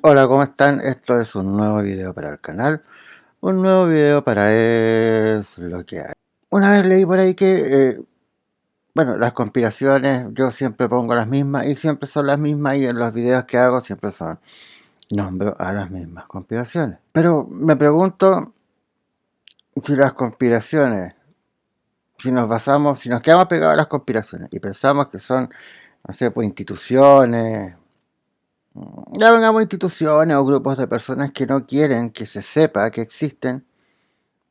Hola, ¿cómo están? Esto es un nuevo video para el canal. Un nuevo video para Es lo que hay. Una vez leí por ahí que, bueno, las conspiraciones yo siempre pongo las mismas y siempre son las mismas y en los videos que hago siempre nombro a las mismas conspiraciones. Pero me pregunto si las conspiraciones, si nos quedamos pegados a las conspiraciones y pensamos que son, no sé, pues instituciones, ya vengamos instituciones o grupos de personas que no quieren que se sepa que existen.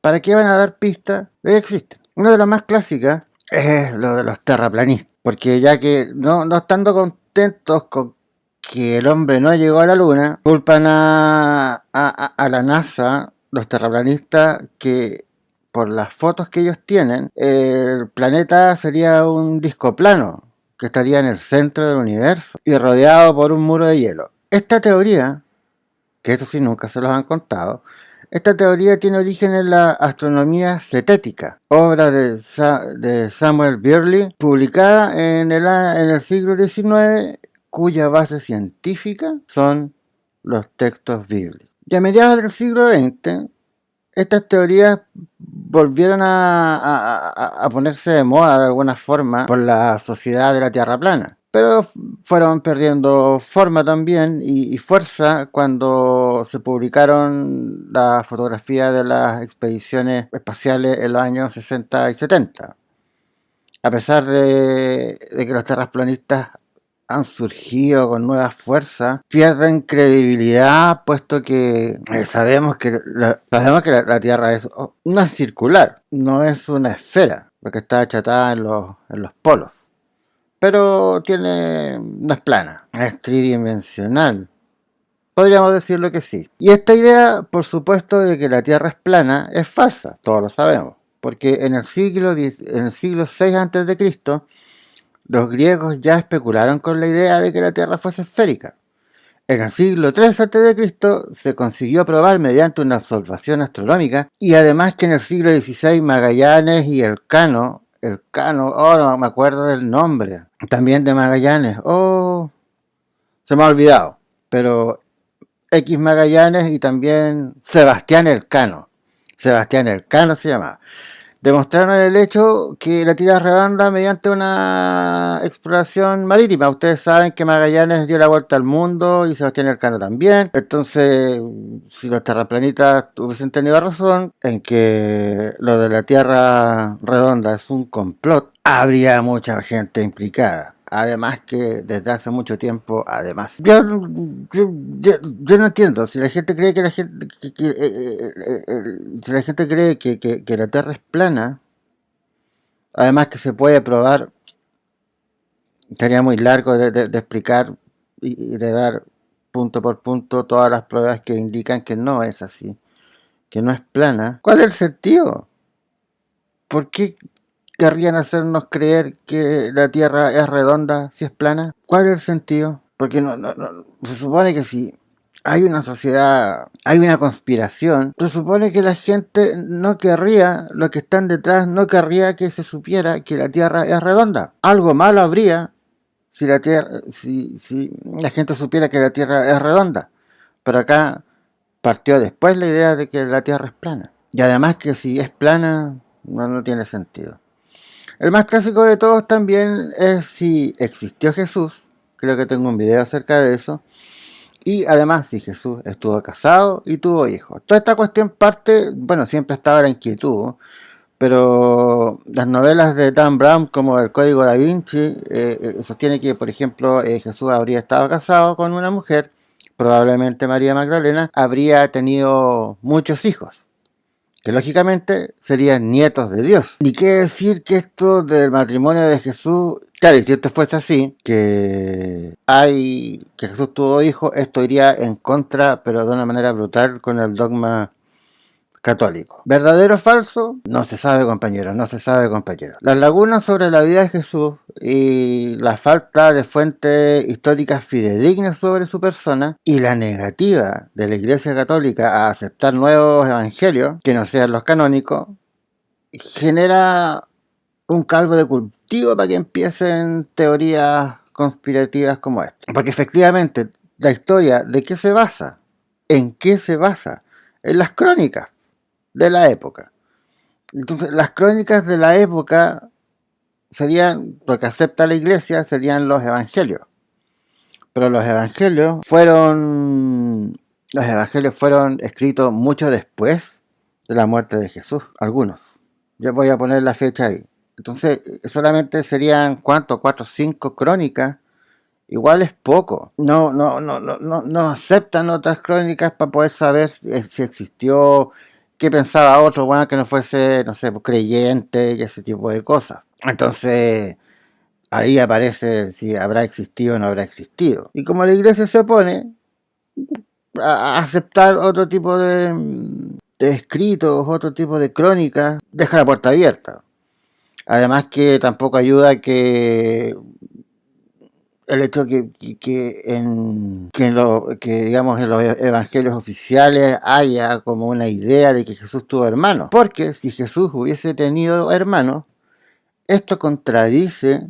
¿Para qué van a dar pistas de que existen? Una de las más clásicas es lo de los terraplanistas, porque ya que no estando contentos con que el hombre no llegó a la luna, culpan a la NASA, los terraplanistas, que por las fotos que ellos tienen, el planeta sería un disco plano, que estaría en el centro del universo y rodeado por un muro de hielo. Esta teoría, que eso sí nunca se los han contado, esta teoría tiene origen en la astronomía cetética, obra de Samuel Birley, publicada en el siglo XIX, cuya base científica son los textos bíblicos. Y a mediados del siglo XX, estas teorías volvieron a ponerse de moda de alguna forma por la sociedad de la Tierra plana. Pero fueron perdiendo forma también y fuerza cuando se publicaron las fotografías de las expediciones espaciales en los años 60 y 70. A pesar de que los terraplanistas han surgido con nuevas fuerzas, pierden credibilidad puesto que sabemos que la Tierra no es circular, no es una esfera, porque está achatada en los polos, pero no es plana, es tridimensional. Podríamos decirlo que sí. Y esta idea, por supuesto, de que la Tierra es plana es falsa, todos lo sabemos, porque en el siglo VI a.C., los griegos ya especularon con la idea de que la Tierra fuese esférica. En el siglo III a.C. se consiguió probar mediante una observación astronómica y además que en el siglo XVI Magallanes y oh no me acuerdo del nombre, también de Magallanes, oh se me ha olvidado, pero X Magallanes y también Sebastián Elcano se llamaba. Demostraron el hecho que la Tierra es redonda mediante una exploración marítima. Ustedes saben que Magallanes dio la vuelta al mundo y Sebastián Elcano también. Entonces, si los terraplanistas hubiesen tenido razón en que lo de la Tierra redonda es un complot, habría mucha gente implicada. Además que desde hace mucho tiempo, además. Yo no entiendo, si la gente cree que la gente, si la gente cree que la Tierra es plana, además que se puede probar, sería muy largo de explicar y de dar punto por punto todas las pruebas que indican que no es así, que no es plana. ¿Cuál es el sentido? ¿Por qué querrían hacernos creer que la Tierra es redonda si es plana? ¿Cuál es el sentido? Porque se supone que si hay una sociedad, hay una conspiración, se supone que la gente no querría, lo que están detrás no querría que se supiera que la Tierra es redonda. Algo malo habría si la gente supiera que la Tierra es redonda. Pero acá partió después la idea de que la Tierra es plana. Y además que si es plana, no tiene sentido. El más clásico de todos también es si existió Jesús. Creo que tengo un video acerca de eso. Y además si Jesús estuvo casado y tuvo hijos. Toda esta cuestión parte, bueno, siempre estaba la inquietud, pero las novelas de Dan Brown como El Código Da Vinci sostiene que, por ejemplo, Jesús habría estado casado con una mujer, probablemente María Magdalena, habría tenido muchos hijos que lógicamente serían nietos de Dios. Ni qué decir que esto del matrimonio de Jesús, claro, y si esto fuese así, que Jesús tuvo hijos, esto iría en contra, pero de una manera brutal, con el dogma católico. ¿Verdadero o falso? No se sabe, compañeros, no se sabe, compañeros. Las lagunas sobre la vida de Jesús y la falta de fuentes históricas fidedignas sobre su persona y la negativa de la Iglesia Católica a aceptar nuevos evangelios que no sean los canónicos genera un caldo de cultivo para que empiecen teorías conspirativas como esta. Porque efectivamente la historia, ¿de qué se basa? ¿En qué se basa? En las crónicas de la época. Entonces, las crónicas de la época serían, lo que acepta la iglesia, serían los evangelios. Pero los evangelios fueron escritos mucho después de la muerte de Jesús, algunos. Yo voy a poner la fecha ahí. Entonces, solamente serían, ¿cuánto? 4 o 5 crónicas. Igual es poco. No aceptan otras crónicas para poder saber si existió, qué pensaba otro, bueno, que no fuese, no sé, creyente y ese tipo de cosas. Entonces, ahí aparece si habrá existido o no habrá existido. Y como la iglesia se opone a aceptar otro tipo de escritos, otro tipo de crónicas, deja la puerta abierta. Además que tampoco ayuda que el hecho que digamos en los evangelios oficiales haya como una idea de que Jesús tuvo hermanos. Porque si Jesús hubiese tenido hermanos, esto contradice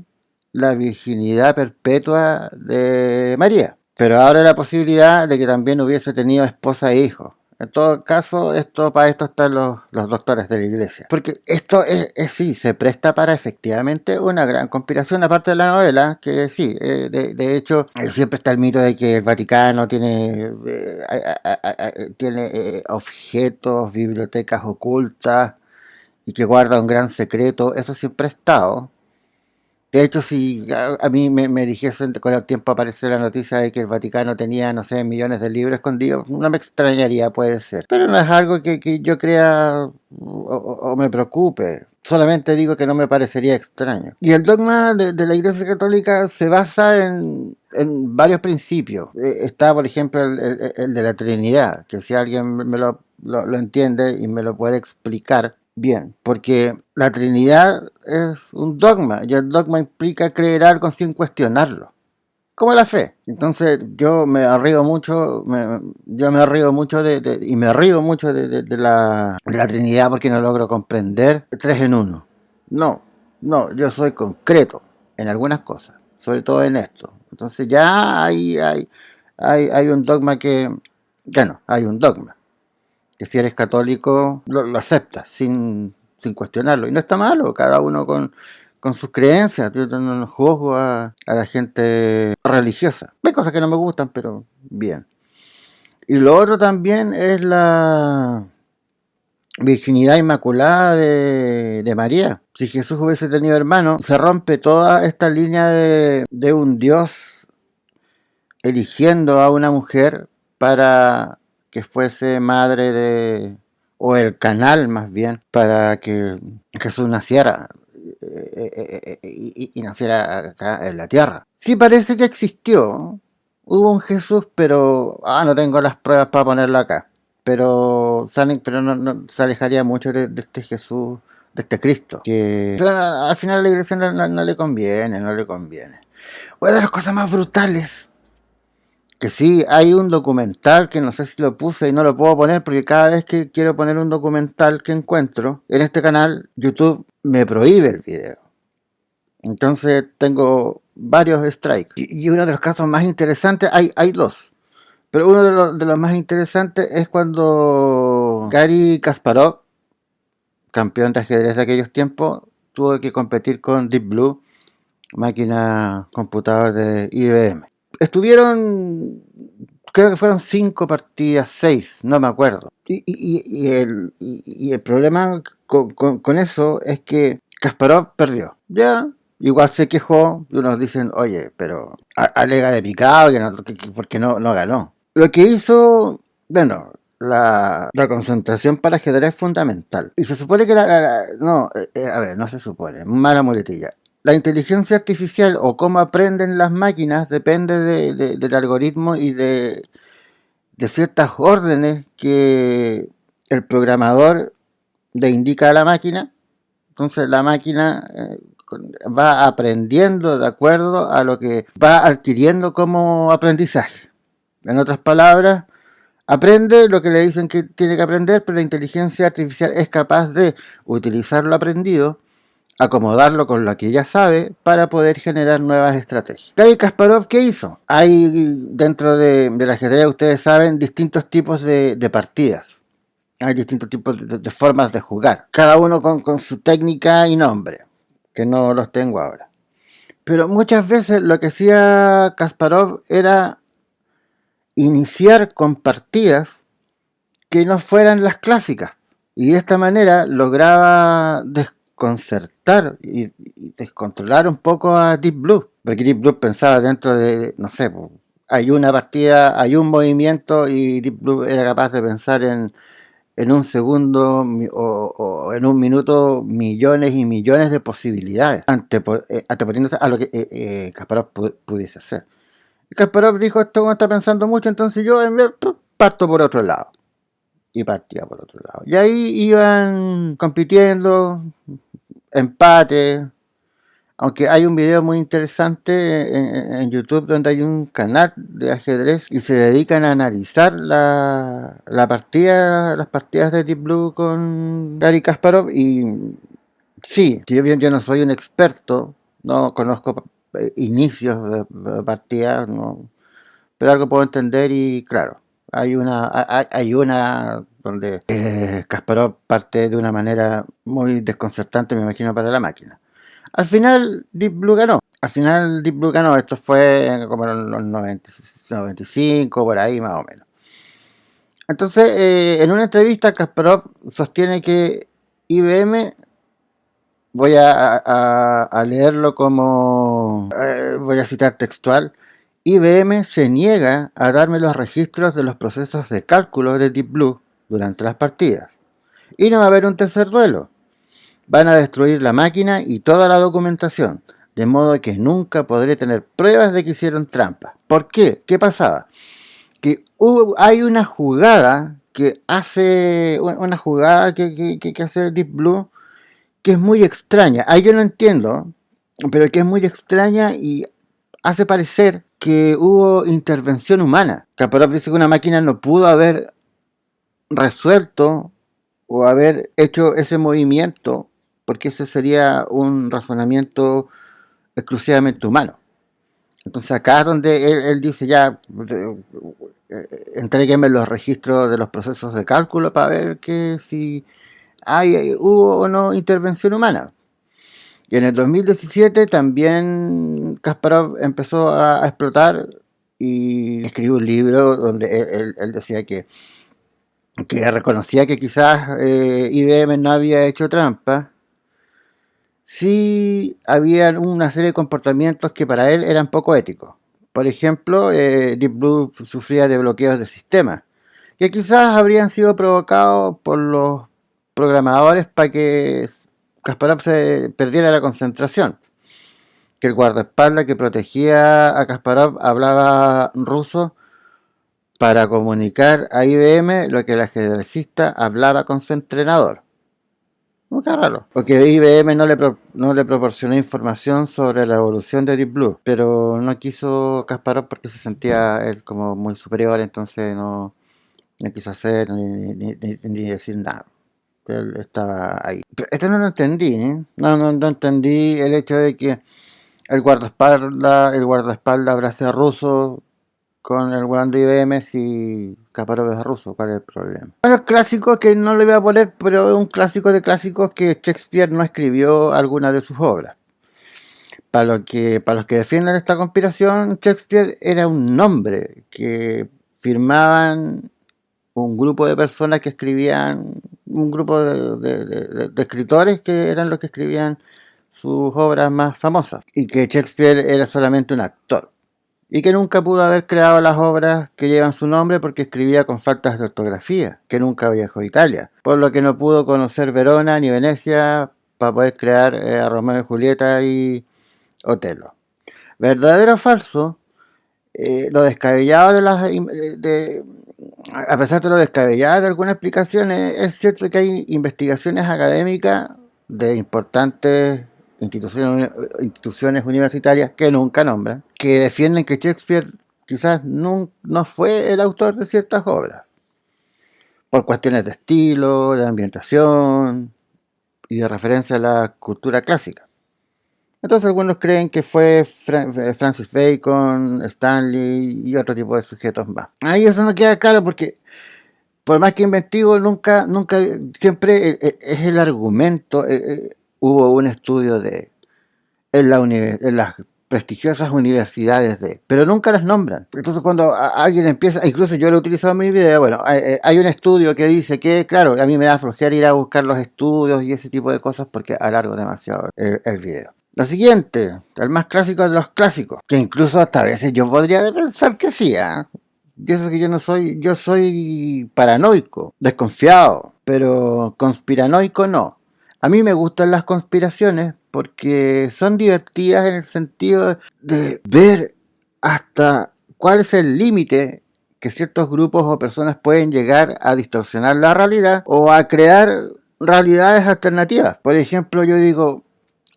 la virginidad perpetua de María. Pero abre la posibilidad de que también hubiese tenido esposa e hijos. En todo caso, para esto están los doctores de la iglesia. Porque esto sí, se presta para efectivamente una gran conspiración, aparte de la novela, que sí, de hecho, siempre está el mito de que el Vaticano tiene objetos, bibliotecas ocultas y que guarda un gran secreto. Eso siempre ha estado. De hecho, si a mí me dijesen con el tiempo aparecer la noticia de que el Vaticano tenía, no sé, millones de libros escondidos, no me extrañaría, puede ser. Pero no es algo que yo crea o me preocupe. Solamente digo que no me parecería extraño. Y el dogma de la Iglesia Católica se basa en varios principios. Está, por ejemplo, el de la Trinidad, que si alguien me lo entiende y me lo puede explicar, bien, porque la Trinidad es un dogma y el dogma implica creer algo sin cuestionarlo, como la fe. Entonces yo me río mucho, y me río mucho de la Trinidad porque no logro comprender tres en uno. No, yo soy concreto en algunas cosas, sobre todo en esto. Entonces ya hay un dogma hay un dogma que si eres católico lo aceptas sin cuestionarlo. Y no está malo, cada uno con sus creencias. Yo no juzgo a la gente religiosa. Hay cosas que no me gustan, pero bien. Y lo otro también es la virginidad inmaculada de María. Si Jesús hubiese tenido hermano, se rompe toda esta línea de un Dios eligiendo a una mujer para que fuese o el canal más bien, para que Jesús naciera y naciera acá en la tierra. Sí parece que existió, hubo un Jesús, pero no tengo las pruebas para ponerlo acá. Pero no se alejaría mucho de este Jesús, de este Cristo, pero al final a la iglesia no le conviene, no le conviene. Una de las cosas más brutales, que sí, hay un documental que no sé si lo puse y no lo puedo poner porque cada vez que quiero poner un documental que encuentro en este canal, YouTube me prohíbe el video. Entonces tengo varios strikes. Y uno de los casos más interesantes, hay dos, pero uno de los más interesantes es cuando Garry Kasparov, campeón de ajedrez de aquellos tiempos, tuvo que competir con Deep Blue, máquina computador de IBM. Estuvieron, creo que fueron 5 partidas, 6, no me acuerdo. Y el problema con eso es que Kasparov perdió. Ya, igual se quejó y unos dicen, oye, pero alega de picado porque no ganó. Lo que hizo, bueno, la concentración para ajedrez es fundamental. Y se supone que no se supone, mala muletilla. La inteligencia artificial o cómo aprenden las máquinas depende del algoritmo y de ciertas órdenes que el programador le indica a la máquina. Entonces la máquina va aprendiendo de acuerdo a lo que va adquiriendo como aprendizaje. En otras palabras, aprende lo que le dicen que tiene que aprender, pero la inteligencia artificial es capaz de utilizar lo aprendido acomodarlo con lo que ya sabe para poder generar nuevas estrategias. Garry Kasparov, ¿qué hizo? Hay dentro del ajedrez, ustedes saben, distintos tipos de partidas. Hay distintos tipos de formas de jugar, cada uno con su técnica y nombre, que no los tengo ahora. Pero muchas veces lo que hacía Kasparov era iniciar con partidas que no fueran las clásicas. Y de esta manera lograba desconcertar y descontrolar un poco a Deep Blue. Porque Deep Blue pensaba dentro de, no sé, hay una partida, hay un movimiento y Deep Blue era capaz de pensar en un segundo o en un minuto millones y millones de posibilidades anteponiéndose a lo que Kasparov pudiese hacer. Y Kasparov dijo, esto no está pensando mucho, entonces yo parto por otro lado. Y partía por otro lado. Y ahí iban compitiendo, empate. Aunque hay un video muy interesante en YouTube donde hay un canal de ajedrez y se dedican a analizar las partidas de Deep Blue con Garry Kasparov. Y sí, yo no soy un experto, no conozco inicios de partidas, no, pero algo puedo entender y claro, hay una donde Kasparov parte de una manera muy desconcertante, me imagino, para la máquina. Al final Deep Blue ganó. Esto fue como en los 90, 95, por ahí más o menos. Entonces, en una entrevista Kasparov sostiene que IBM, voy a leerlo como, voy a citar textual, IBM se niega a darme los registros de los procesos de cálculo de Deep Blue durante las partidas. Y no va a haber un tercer duelo. Van a destruir la máquina y toda la documentación, de modo que nunca podré tener pruebas de que hicieron trampa. ¿Por qué? ¿Qué pasaba? Que hay una jugada que hace que hace Deep Blue que es muy extraña. Ahí yo no entiendo, pero que es muy extraña y hace parecer que hubo intervención humana. Kasparov dice que una máquina no pudo haber resuelto o haber hecho ese movimiento porque ese sería un razonamiento exclusivamente humano. Entonces acá es donde él dice ya, entrégueme los registros de los procesos de cálculo para ver que si hubo o no intervención humana. Y en el 2017 también Kasparov empezó a explotar y escribió un libro donde él decía que reconocía que quizás IBM no había hecho trampa. Sí había una serie de comportamientos que para él eran poco éticos. Por ejemplo, Deep Blue sufría de bloqueos de sistema, que quizás habrían sido provocados por los programadores para que Kasparov se perdiera la concentración. Que el guardaespaldas que protegía a Kasparov hablaba ruso para comunicar a IBM lo que el ajedrecista hablaba con su entrenador. Muy raro, porque IBM no le proporcionó información sobre la evolución de Deep Blue, pero no quiso Kasparov porque se sentía él como muy superior, entonces no quiso hacer ni decir nada. Él estaba ahí. Pero esto no lo entendí, ¿eh? No entendí el hecho de que el guardaespaldas habrá sido ruso con el weón de IBM si Kasparov es ruso, ¿cuál es el problema? Bueno, el clásico que no le voy a poner, pero es un clásico de clásicos que Shakespeare no escribió alguna de sus obras. Para los que defienden esta conspiración, Shakespeare era un nombre que firmaban un grupo de personas que escribían, un grupo de escritores que eran los que escribían sus obras más famosas, y que Shakespeare era solamente un actor y que nunca pudo haber creado las obras que llevan su nombre porque escribía con faltas de ortografía, que nunca viajó a Italia, por lo que no pudo conocer Verona ni Venecia para poder crear a Romeo y Julieta y Otelo. ¿Verdadero o falso? Lo descabellado a pesar de lo descabellado de algunas explicaciones, es cierto que hay investigaciones académicas de importantes instituciones universitarias que nunca nombran, que defienden que Shakespeare quizás no fue el autor de ciertas obras, por cuestiones de estilo, de ambientación, y de referencia a la cultura clásica. Entonces algunos creen que fue Francis Bacon, Stanley y otro tipo de sujetos más. Ahí eso no queda claro porque por más que inventivo, nunca, siempre es el argumento. Hubo un estudio en las prestigiosas universidades pero nunca las nombran. Entonces cuando alguien empieza, incluso yo lo he utilizado en mi video, bueno, hay un estudio que dice que, claro, a mí me da flojera ir a buscar los estudios y ese tipo de cosas porque alargo demasiado el video. Lo siguiente, el más clásico de los clásicos, que incluso hasta a veces yo podría pensar que sí, ¿eh? Y eso que yo soy paranoico, desconfiado, pero conspiranoico no. A mí me gustan las conspiraciones porque son divertidas en el sentido de ver hasta cuál es el límite que ciertos grupos o personas pueden llegar a distorsionar la realidad o a crear realidades alternativas. Por ejemplo, yo digo,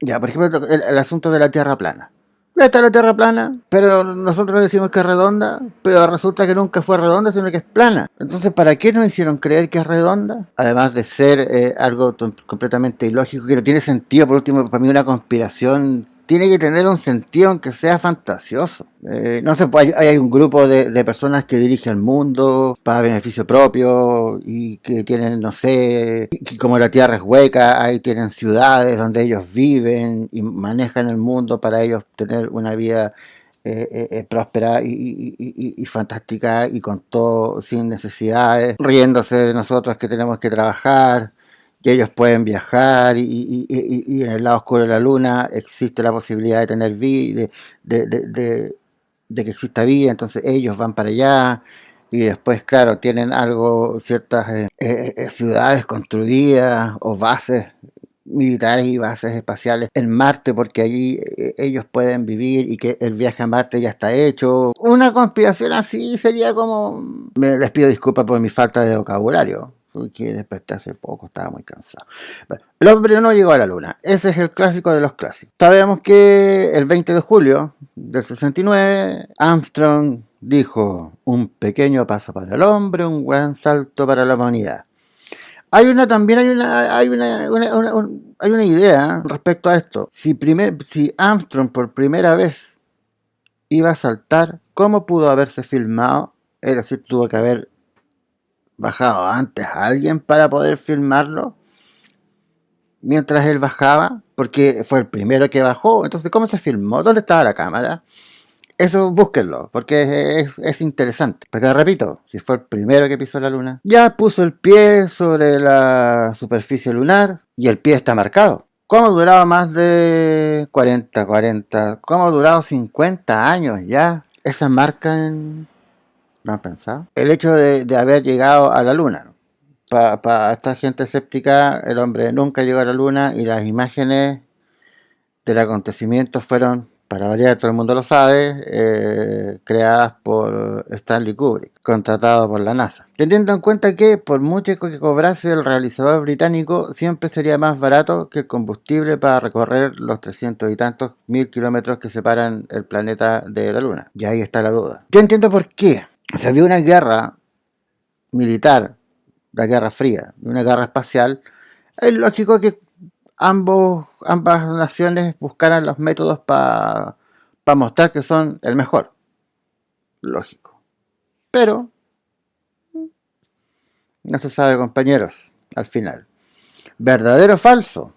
ya, por ejemplo, el asunto de la Tierra plana. Ya está la Tierra plana, pero nosotros decimos que es redonda, pero resulta que nunca fue redonda, sino que es plana. Entonces, ¿para qué nos hicieron creer que es redonda? Además de ser algo completamente ilógico, que no tiene sentido. Por último, para mí una conspiración tiene que tener un sentido aunque sea fantasioso. No sé, pues hay un grupo de personas que dirigen el mundo para beneficio propio y que tienen, no sé, que como la tierra es hueca, ahí tienen ciudades donde ellos viven y manejan el mundo para ellos tener una vida próspera y fantástica y con todo, sin necesidades, riéndose de nosotros que tenemos que trabajar. Y ellos pueden viajar y en el lado oscuro de la luna existe la posibilidad de tener vida, de que exista vida, entonces ellos van para allá y después, claro, tienen ciertas ciudades construidas o bases militares y bases espaciales en Marte porque allí ellos pueden vivir y que el viaje a Marte ya está hecho. Una conspiración así sería como... les pido disculpas por mi falta de vocabulario, porque desperté hace poco, estaba muy cansado. Bueno, el hombre no llegó a la luna, ese es el clásico de los clásicos. Sabemos que el 20 de julio del 69, Armstrong dijo: un pequeño paso para el hombre, un gran salto para la humanidad. También hay una idea respecto a esto. Si Armstrong por primera vez iba a saltar, ¿cómo pudo haberse filmado? Es decir, tuvo que haber bajado antes a alguien para poder filmarlo mientras él bajaba, porque fue el primero que bajó. Entonces, ¿cómo se filmó? ¿Dónde estaba la cámara? Eso búsquenlo, porque es interesante. Porque repito, si fue el primero que pisó la luna, ya puso el pie sobre la superficie lunar y el pie está marcado. ¿Cómo ha durado más de 40? ¿Cómo ha durado 50 años ya esa marca en... ¿No han pensado? El hecho de haber llegado a la luna. Para esta gente escéptica, el hombre nunca llegó a la luna y las imágenes del acontecimiento fueron, para variar, todo el mundo lo sabe, creadas por Stanley Kubrick, contratado por la NASA. Teniendo en cuenta que, por mucho que cobrase el realizador británico, siempre sería más barato que el combustible para recorrer los 300 y tantos mil kilómetros que separan el planeta de la Luna. Y ahí está la duda. Yo entiendo por qué. Si había una guerra militar, la Guerra Fría, una guerra espacial, es lógico que ambas naciones buscaran los métodos para mostrar que son el mejor. Lógico. Pero no se sabe, compañeros, al final. ¿Verdadero o falso?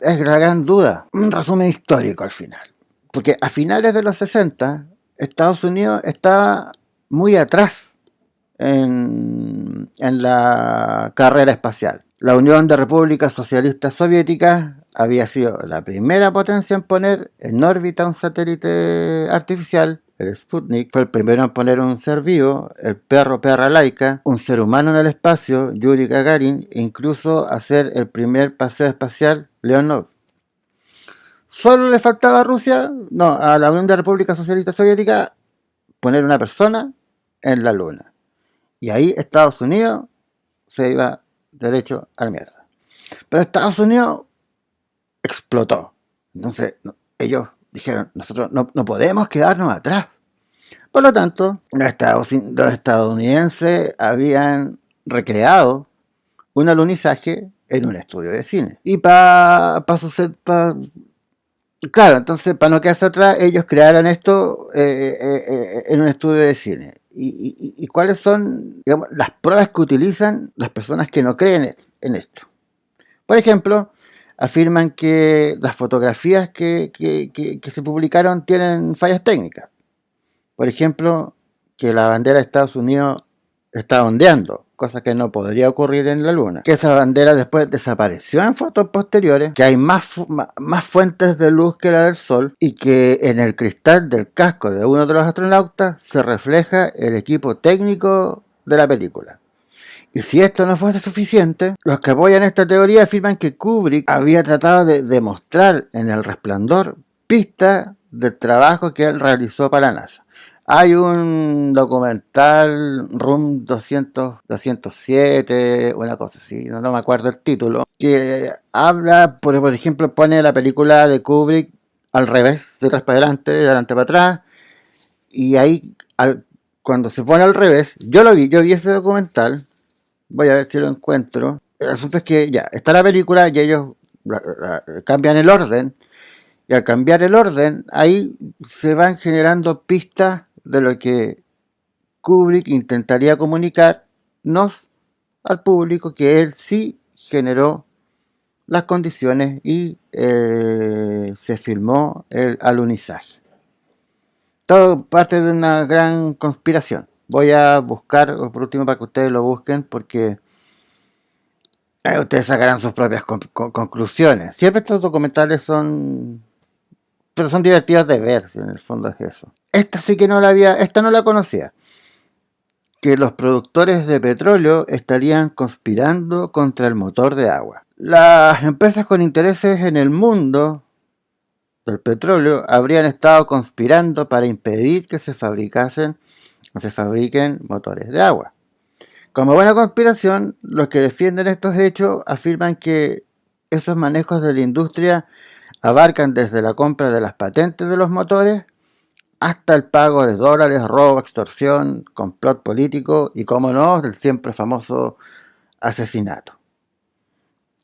Es la gran duda. Un resumen histórico al final. Porque a finales de los 60, Estados Unidos estaba muy atrás en la carrera espacial. La Unión de Repúblicas Socialistas Soviéticas había sido la primera potencia en poner en órbita un satélite artificial, el Sputnik. Fue el primero en poner un ser vivo, el perra Laika, un ser humano en el espacio, Yuri Gagarin, e incluso hacer el primer paseo espacial, Leonov. Solo le faltaba a Rusia, no, a la Unión de Repúblicas Socialistas Soviéticas, poner una persona en la Luna. Y ahí Estados Unidos se iba derecho a la mierda. Pero Estados Unidos explotó. Entonces ellos dijeron, nosotros no podemos quedarnos atrás. Por lo tanto, los estadounidenses habían recreado un alunizaje en un estudio de cine. Y claro, entonces para no quedarse atrás, ellos crearon esto en un estudio de cine. ¿Y cuáles son, digamos, las pruebas que utilizan las personas que no creen en esto? Por ejemplo, afirman que las fotografías que se publicaron tienen fallas técnicas. Por ejemplo, que la bandera de Estados Unidos está ondeando, cosa que no podría ocurrir en la Luna. Que esa bandera después desapareció en fotos posteriores, que hay más fuentes de luz que la del Sol y que en el cristal del casco de uno de los astronautas se refleja el equipo técnico de la película. Y si esto no fuese suficiente, los que apoyan esta teoría afirman que Kubrick había tratado de demostrar en El Resplandor pistas del trabajo que él realizó para NASA. Hay un documental, Room 207, una cosa así, no me acuerdo el título, que habla, por ejemplo, pone la película de Kubrick al revés, de atrás para adelante, de adelante para atrás, y ahí, cuando se pone al revés, yo vi ese documental. Voy a ver si lo encuentro. El asunto es que ya está la película y ellos cambian el orden. Y al cambiar el orden, ahí se van generando pistas de lo que Kubrick intentaría comunicarnos al público, que él sí generó las condiciones y se filmó el alunizaje. Todo parte de una gran conspiración. Voy a buscar, por último, para que ustedes lo busquen, porque ustedes sacarán sus propias conclusiones. Siempre estos documentales pero son divertidos de ver, si en el fondo es eso. Esta sí que esta no la conocía. Que los productores de petróleo estarían conspirando contra el motor de agua. Las empresas con intereses en el mundo del petróleo habrían estado conspirando para impedir que se fabriquen motores de agua. Como buena conspiración, los que defienden estos hechos afirman que esos manejos de la industria abarcan desde la compra de las patentes de los motores hasta el pago de dólares, robo, extorsión, complot político y, como no, del siempre famoso asesinato.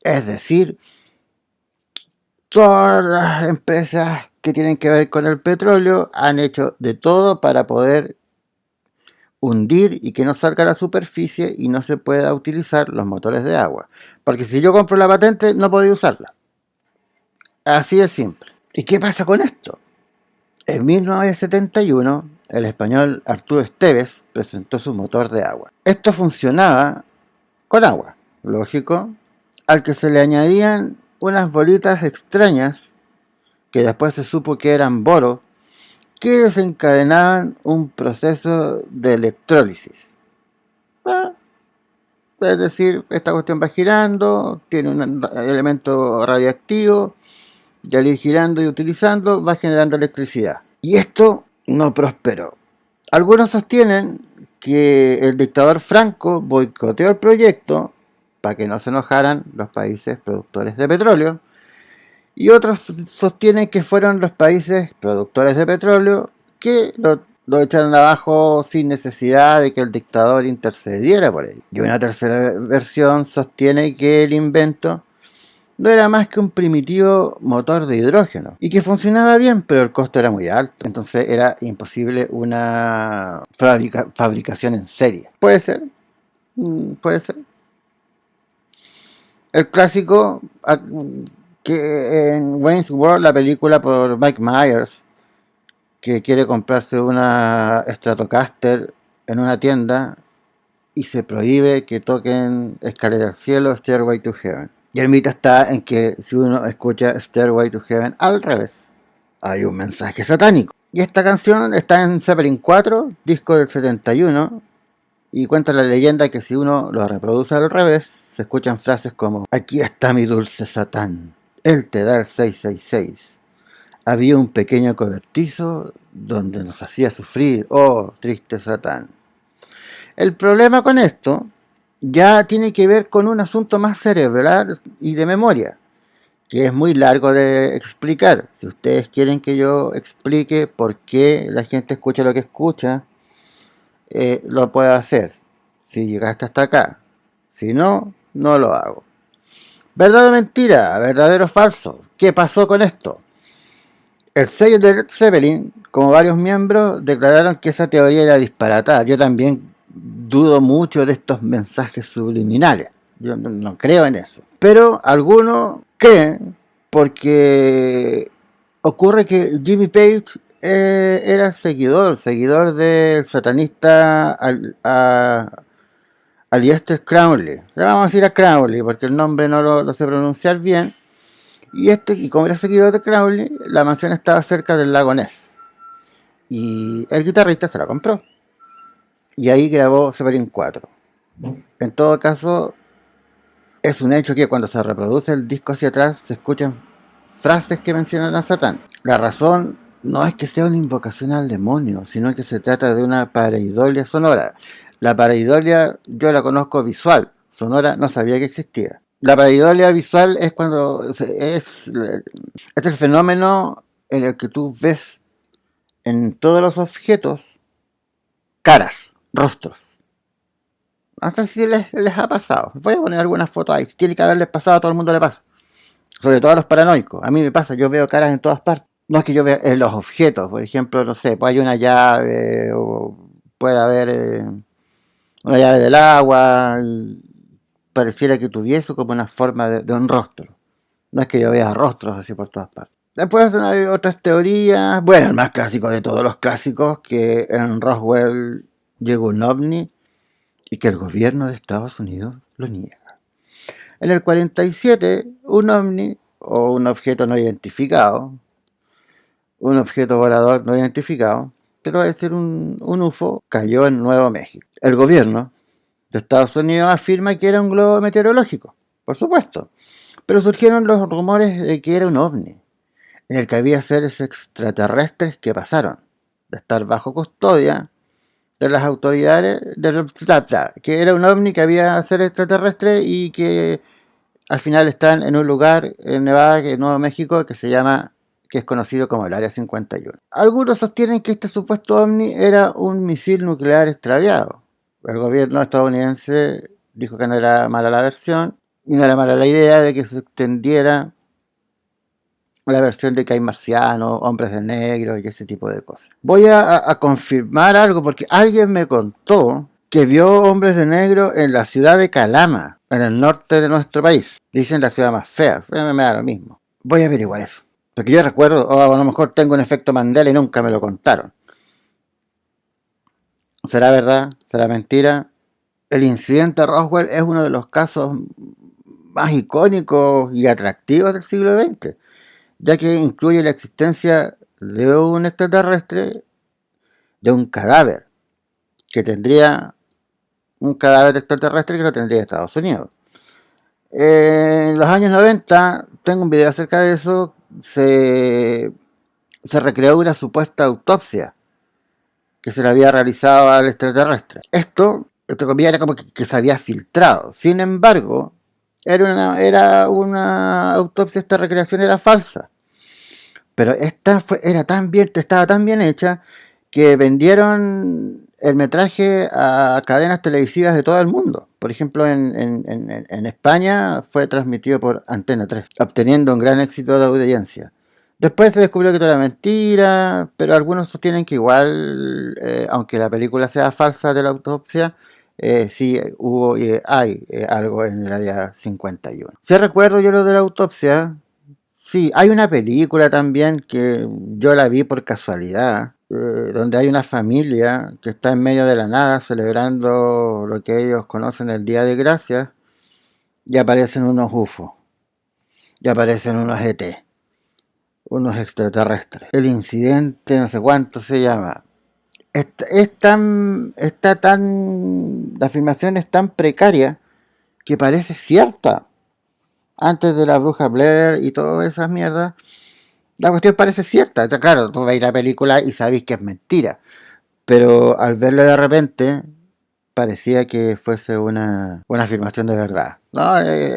Es decir, todas las empresas que tienen que ver con el petróleo han hecho de todo para poder hundir y que no salga a la superficie y no se pueda utilizar los motores de agua. Porque si yo compro la patente, no podía usarla. Así de simple. ¿Y qué pasa con esto? En 1971, el español Arturo Esteves presentó su motor de agua. Esto funcionaba con agua, lógico, al que se le añadían unas bolitas extrañas, que después se supo que eran boros, que desencadenaban un proceso de electrólisis. Es decir, esta cuestión va girando, tiene un elemento radioactivo, y al ir girando y utilizando va generando electricidad. Y esto no prosperó. Algunos sostienen que el dictador Franco boicoteó el proyecto para que no se enojaran los países productores de petróleo, y otros sostienen que fueron los países productores de petróleo que lo echaron abajo sin necesidad de que el dictador intercediera por ello. Y una tercera versión sostiene que el invento no era más que un primitivo motor de hidrógeno y que funcionaba bien, pero el costo era muy alto, entonces era imposible una fabricación en serie. Puede ser, puede ser. El clásico, que en Wayne's World, la película por Mike Myers, que quiere comprarse una Stratocaster en una tienda y se prohíbe que toquen Escalera al Cielo, Stairway to Heaven. Y el mito está en que si uno escucha Stairway to Heaven al revés, hay un mensaje satánico. Y esta canción está en Zeppelin 4, disco del 71, y cuenta la leyenda que si uno lo reproduce al revés, se escuchan frases como: aquí está mi dulce Satán, él te da el 666. Había un pequeño cobertizo donde nos hacía sufrir, oh triste Satán. El problema con esto ya tiene que ver con un asunto más cerebral y de memoria, que es muy largo de explicar. Si ustedes quieren que yo explique por qué la gente escucha lo que escucha, lo puedo hacer, si llegaste hasta acá. Si no, no lo hago. ¿Verdad o mentira? ¿Verdadero o falso? ¿Qué pasó con esto? El sello de Led Zeppelin, como varios miembros, declararon que esa teoría era disparatada. Yo también dudo mucho de estos mensajes subliminales. Yo no creo en eso. Pero algunos creen porque ocurre que Jimmy Page era seguidor del satanista Aleister Crowley. Le vamos a decir a Crowley porque el nombre no lo sé pronunciar bien. Y como era seguidor de Crowley, la mansión estaba cerca del lago Ness. Y el guitarrista se la compró. Y ahí grabó Zeppelin 4. En todo caso, es un hecho que cuando se reproduce el disco hacia atrás se escuchan frases que mencionan a Satán. La razón no es que sea una invocación al demonio, sino que se trata de una pareidolia sonora. La pareidolia yo la conozco visual, sonora no sabía que existía. La pareidolia visual es es el fenómeno en el que tú ves en todos los objetos caras, rostros. No sé si les ha pasado. Voy a poner algunas fotos ahí. Si tiene que haberles pasado, a todo el mundo le pasa. Sobre todo a los paranoicos. A mí me pasa, yo veo caras en todas partes. No es que yo vea en los objetos, por ejemplo, no sé, pues hay una llave o puede haber una llave del agua y pareciera que tuviese como una forma de un rostro. No es que yo vea rostros así por todas partes. Después hay otras teorías. Bueno, el más clásico de todos los clásicos, que en Roswell llegó un ovni y que el gobierno de Estados Unidos lo niega. En el 47, un ovni o un objeto no identificado, un objeto volador no identificado, pero es decir un UFO, cayó en Nuevo México. El gobierno de Estados Unidos afirma que era un globo meteorológico, por supuesto, pero surgieron los rumores de que era un ovni, en el que había seres extraterrestres que pasaron de estar bajo custodia de las autoridades, que era un ovni, que había seres extraterrestres y que al final están en un lugar en Nevada, en Nuevo México, que es conocido como el Área 51. Algunos sostienen que este supuesto ovni era un misil nuclear extraviado. El gobierno estadounidense dijo que no era mala la versión y no era mala la idea de que se extendiera la versión de que hay marcianos, hombres de negro y ese tipo de cosas. Voy a confirmar algo porque alguien me contó que vio hombres de negro en la ciudad de Calama, en el norte de nuestro país. Dicen la ciudad más fea, me da lo mismo. Voy a averiguar eso. Porque yo recuerdo, o a lo mejor tengo un efecto Mandela y nunca me lo contaron. ¿Será verdad? ¿Será mentira? El incidente de Roswell es uno de los casos más icónicos y atractivos del siglo XX, ya que incluye la existencia de un extraterrestre, de un cadáver, que tendría un cadáver extraterrestre que lo tendría Estados Unidos. En los años 90, tengo un video acerca de eso, se recreó una supuesta autopsia que se le había realizado al extraterrestre. Esto, entre comillas, era como que se había filtrado. Sin embargo, era una autopsia, esta recreación era falsa. Pero estaba tan bien hecha que vendieron el metraje a cadenas televisivas de todo el mundo. Por ejemplo, en España fue transmitido por Antena 3, obteniendo un gran éxito de audiencia. Después se descubrió que todo era mentira, pero algunos sostienen que igual, aunque la película sea falsa de la autopsia, sí hubo y hay algo en el área 51. Si recuerdo yo lo de la autopsia, sí, hay una película también que yo la vi por casualidad, donde hay una familia que está en medio de la nada celebrando lo que ellos conocen el Día de Gracias y aparecen unos UFO, y aparecen unos ET, unos extraterrestres. El incidente, no sé cuánto se llama. La afirmación es tan precaria que parece cierta. Antes de la bruja Blair y todas esas mierdas, la cuestión parece cierta. Claro, tú veis la película y sabéis que es mentira. Pero al verlo de repente, parecía que fuese una afirmación de verdad. No,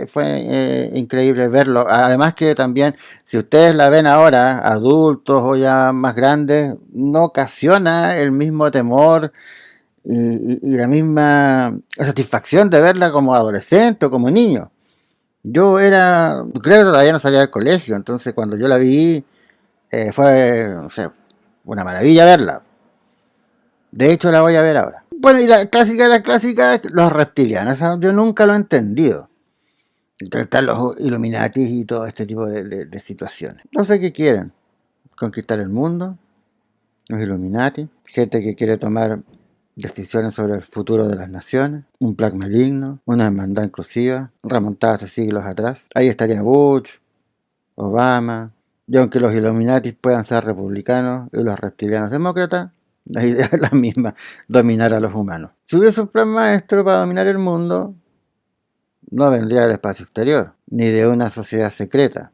fue increíble verlo. Además que también, si ustedes la ven ahora, adultos o ya más grandes, no ocasiona el mismo temor y la misma satisfacción de verla como adolescente o como niño. Yo creo que todavía no salía del colegio, entonces cuando yo la vi fue, no sé, una maravilla verla. De hecho la voy a ver ahora. Bueno, y la clásica, los reptilianos, esa yo nunca lo he entendido. Están los Illuminati y todo este tipo de situaciones. No sé qué quieren. Conquistar el mundo, los Illuminati, gente que quiere tomar decisiones sobre el futuro de las naciones, un plan maligno, una hermandad inclusiva, remontada hace siglos atrás. Ahí estaría Bush, Obama, y aunque los Illuminati puedan ser republicanos y los reptilianos demócratas, la idea es la misma, dominar a los humanos. Si hubiese un plan maestro para dominar el mundo, no vendría del espacio exterior, ni de una sociedad secreta.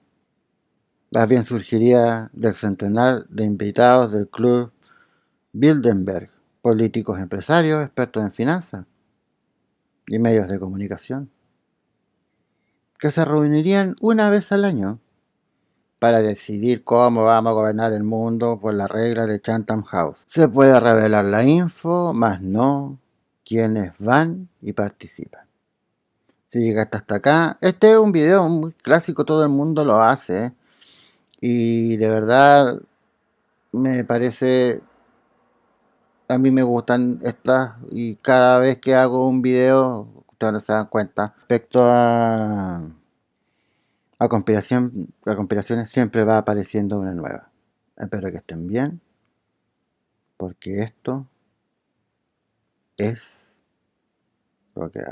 Más bien surgiría del centenar de invitados del Club Bilderberg, políticos empresarios, expertos en finanzas y medios de comunicación, que se reunirían una vez al año para decidir cómo vamos a gobernar el mundo por la regla de Chatham House. Se puede revelar la info, más no quienes van y participan. Si llegaste hasta acá, este es un video muy clásico, todo el mundo lo hace, y de verdad me parece, a mí me gustan estas, y cada vez que hago un video, ustedes no se dan cuenta, respecto a conspiraciones siempre va apareciendo una nueva. Espero que estén bien, porque esto es lo que hay.